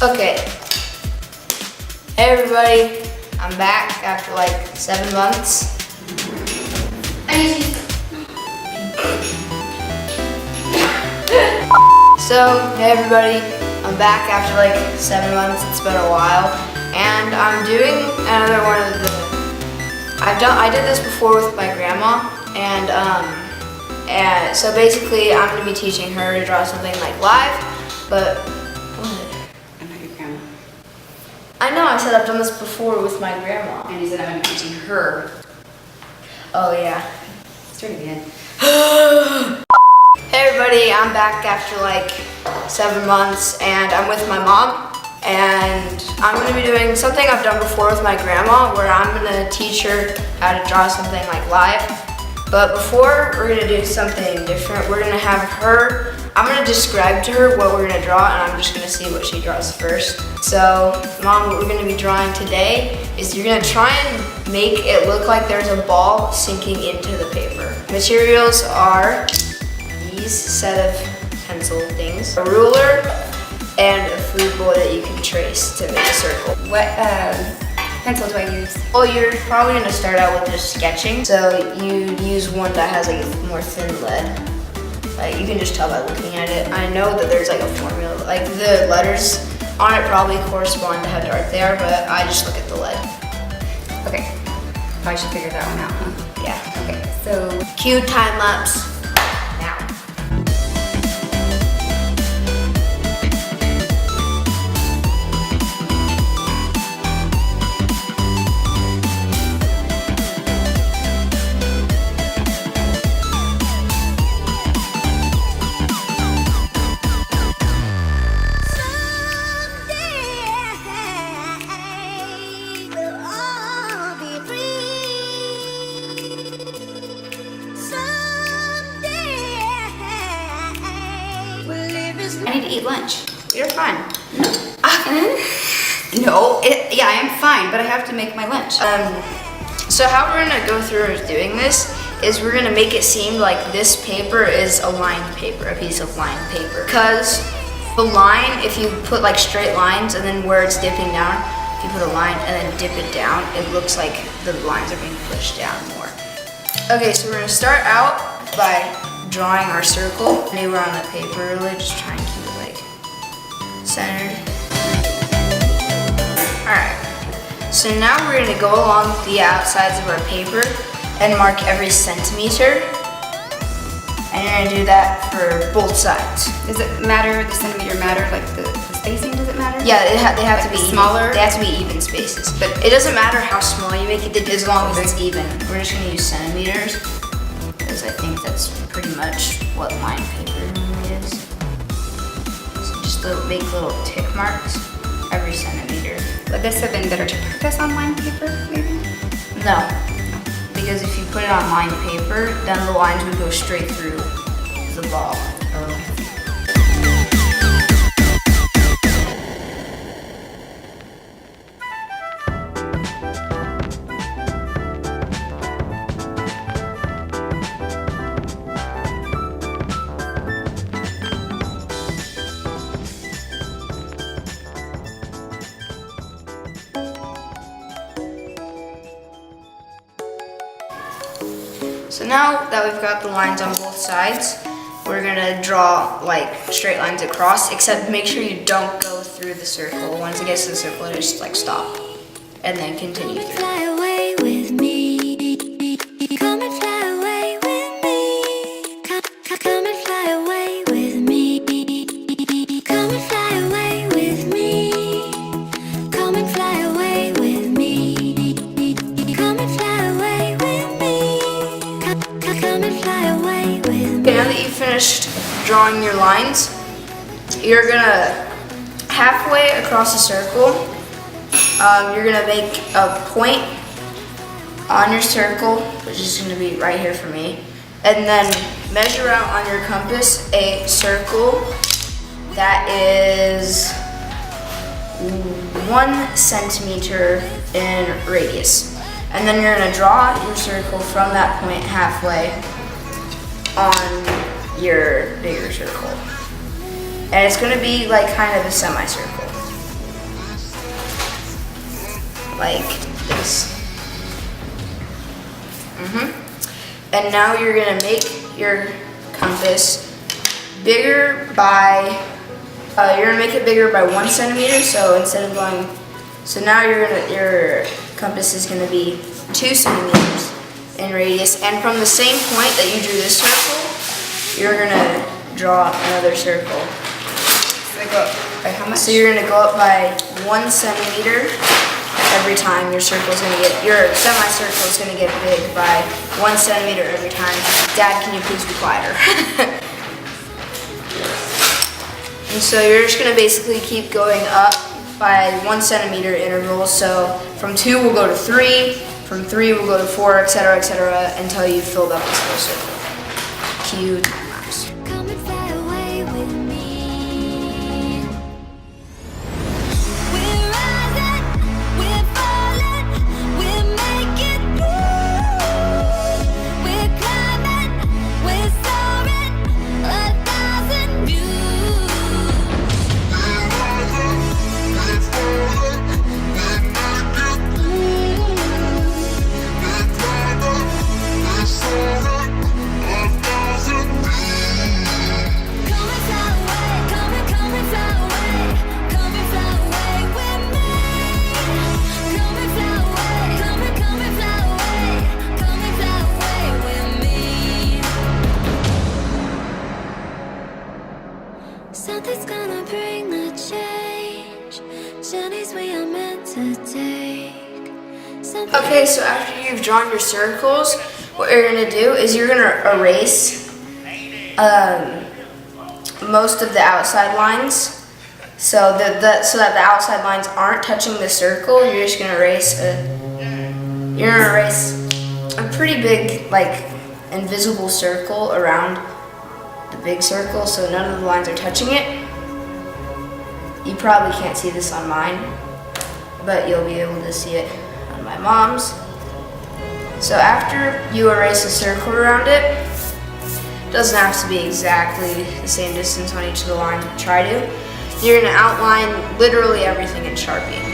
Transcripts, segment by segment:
Okay. Hey everybody, I'm back after like 7 months. So, hey everybody, I'm back after like 7 months. It's been a while, and I'm doing another one of the. I did this before with my grandma, and so basically I'm gonna be teaching her to draw something like live, but. I'm not your grandma. I know, I said I've done this before with my grandma. And you said I'm teaching her. Oh yeah. Start again. Hey everybody, I'm back after like 7 months, and I'm with my mom, and I'm gonna be doing something I've done before with my grandma, where I'm gonna teach her how to draw something like live. But before we're gonna do something different, we're gonna have her, I'm gonna describe to her what we're gonna draw, and I'm just gonna see what she draws first. So, Mom, what we're gonna be drawing today is you're gonna try and make it look like there's a ball sinking into the paper. Materials are these set of pencil things, a ruler, and a food bowl that you can trace to make a circle. What pencil do I use? Well, you're probably gonna start out with just sketching. So you use one that has like a more thin lead. You can just tell by looking at it. I know that there's like a formula, like the letters on it probably correspond to how dark they are, but I just look at the lead. Okay. Probably should figure that one out, huh? Yeah. Okay, so Cue time lapse now. I need to eat lunch. You're fine. No, yeah, I am fine, but I have to make my lunch. So how we're gonna go through doing this is we're gonna make it seem like this paper is a lined paper, a piece of lined paper. Because the line, if you put like straight lines and then where it's dipping down, if you put a line and then dip it down, it looks like the lines are being pushed down more. Okay, so we're gonna start out by drawing our circle anywhere on the paper, really, just try and keep it like centered. Alright, so now we're gonna go along the outsides of our paper and mark every centimeter. And you're gonna do that for both sides. Does it matter, the centimeter matter, like the spacing, does it matter? Yeah, they have to be smaller? Even. They have to be even spaces. But it doesn't matter how small you make it, as long as it's even. We're just gonna use centimeters, because I think that's pretty much what lined paper normally is. So just make little tick marks every centimeter. Would this have been better to put this on lined paper, maybe? No, because if you put it on lined paper, then the lines would go straight through the ball. So now that we've got the lines on both sides, we're gonna draw like straight lines across, except make sure you don't go through the circle. Once it gets to the circle, just like stop and then continue through. Fly away with me. Come and fly away with me. Come and fly away with me. Come and fly away with me. Come and fly away with me. Come and fly away with me. Come and fly away with me. Okay, now that you've finished drawing your lines, you're gonna halfway across the circle, you're gonna make a point on your circle, which is gonna be right here for me, and then measure out on your compass a circle that is 1 centimeter in radius. And then you're gonna draw your circle from that point halfway on your bigger circle. And it's gonna be like kind of a semicircle. like this. And now you're gonna make your compass bigger by, you're gonna make it bigger by 1 centimeter. So instead of going, so now your compass is gonna be 2 centimeters in radius. And from the same point that you drew this circle, you're gonna draw another circle. So I go up by how much? So you're gonna go up by 1 centimeter every time your semicircle is gonna get big by 1 centimeter every time. Dad, can you please be quieter? And so you're just gonna basically keep going up by 1 centimeter intervals. So from 2 we'll go to 3, from 3 we'll go to 4, etc., until you've filled up this whole circle. Cue time lapse. Come and fly away with me. We're rising, we're falling, we're making through. We're climbing, we're soaring, 1,000 views. We're rising, we're falling, we're making through. We're climbing, we're soaring, 1,000 views. Come and fly away, come and fly away, come and fly away with me. Come and fly away, come and fly away, come and fly away with me. Something's gonna bring the change, journeys we are meant to take. Something Okay, so after you've drawn your circles, what you're gonna do is you're gonna erase most of the outside lines, so that the outside lines aren't touching the circle. You're just gonna erase a pretty big, like, invisible circle around the big circle, so none of the lines are touching it. You probably can't see this on mine, but you'll be able to see it on my mom's. So after you erase a circle around it, doesn't have to be exactly the same distance on each of the lines, but try to. You're gonna outline literally everything in Sharpie.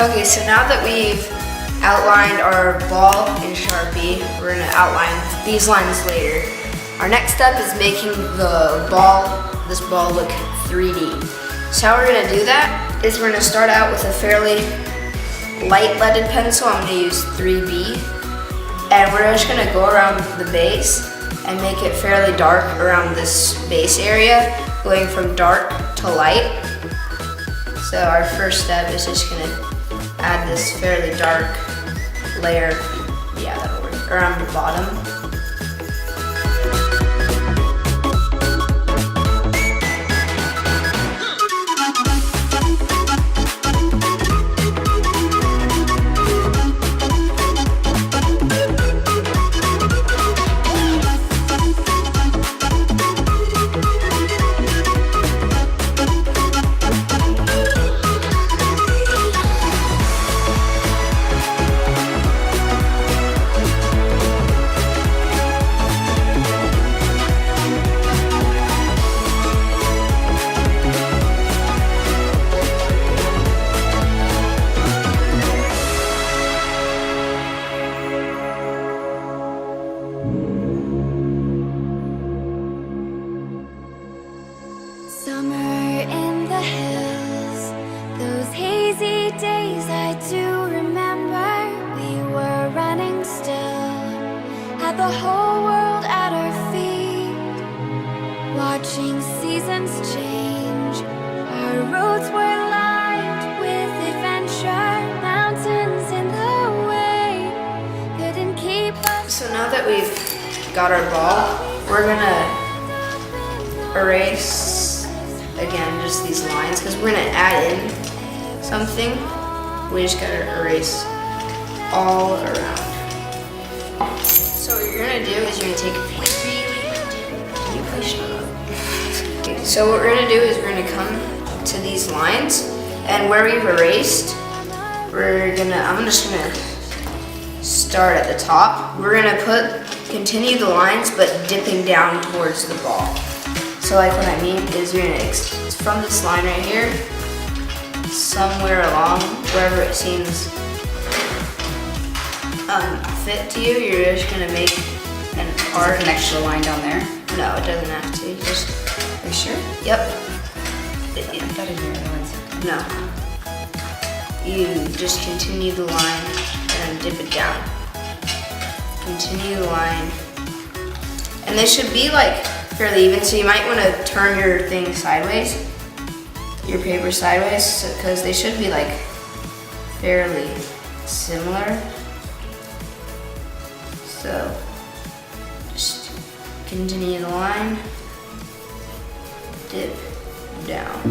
Okay, so now that we've outlined our ball in Sharpie, we're gonna outline these lines later. Our next step is making this ball look 3D. So how we're gonna do that is we're gonna start out with a fairly light leaded pencil. I'm gonna use 3B. And we're just gonna go around the base and make it fairly dark around this base area, going from dark to light. So our first step is just gonna add this fairly dark layer, yeah, that'll work, around the bottom. Summer in the hills, those hazy days I do remember. We were running still, had the whole world at our seasons change. Our roads were lined with adventure, mountains in the way couldn't keep us. So now that we've got our ball, we're gonna erase again just these lines because we're gonna add in something. We just gotta erase all around. So what you're gonna do is you're gonna take a piece. Can you please shut up? Okay, so what we're gonna do is we're gonna come to these lines, and where we've erased, I'm just gonna start at the top. We're gonna continue the lines, but dipping down towards the ball. So like what I mean is you're gonna, from this line right here, somewhere along, wherever it seems fit to you, you're just gonna make an arc. An extra line down there. No, it doesn't have to. Just, Are you sure? yep. I thought I knew otherwise. No. You just continue the line and dip it down. Continue the line. And they should be like fairly even, so you might want to turn your thing sideways, your paper sideways, because they should be like fairly similar. So just continue the line, dip down.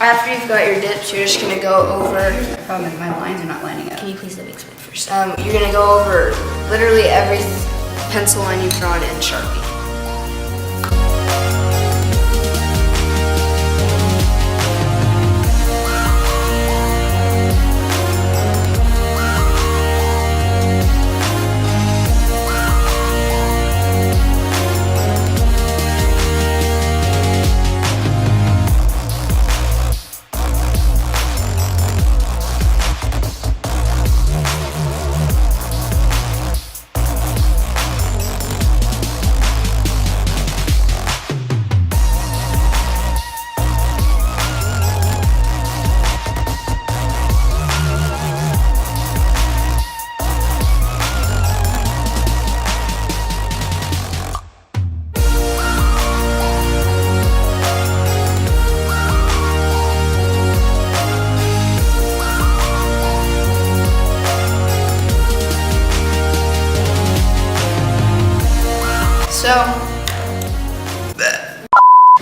After you've got your dips, you're just gonna go over. The problem is my lines are not lining up. Can you please let me explain first? You're gonna go over literally every pencil line you've drawn in Sharpie.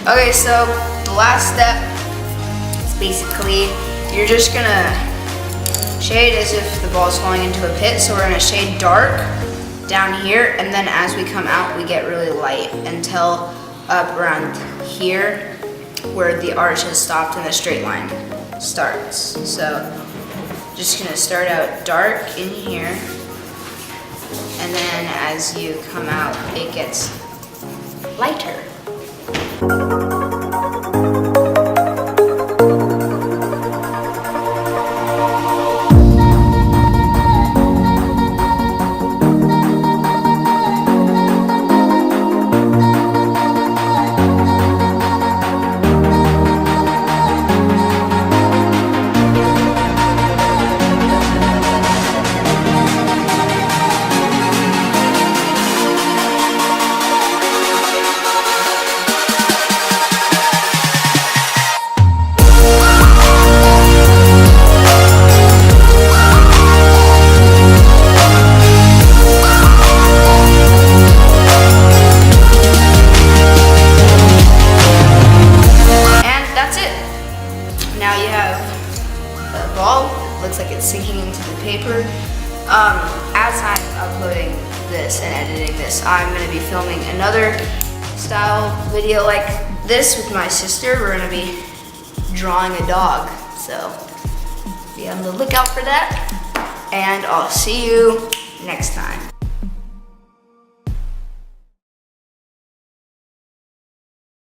Okay, so the last step is basically you're just gonna shade as if the ball is falling into a pit. So we're gonna shade dark down here, and then as we come out, we get really light until up around here where the arch has stopped and the straight line starts. So just gonna start out dark in here, and then as you come out, it gets lighter. Looks like it's sinking into the paper. As I'm uploading this and editing this, I'm gonna be filming another style video like this with my sister. We're gonna be drawing a dog. So be on the lookout for that. And I'll see you next time.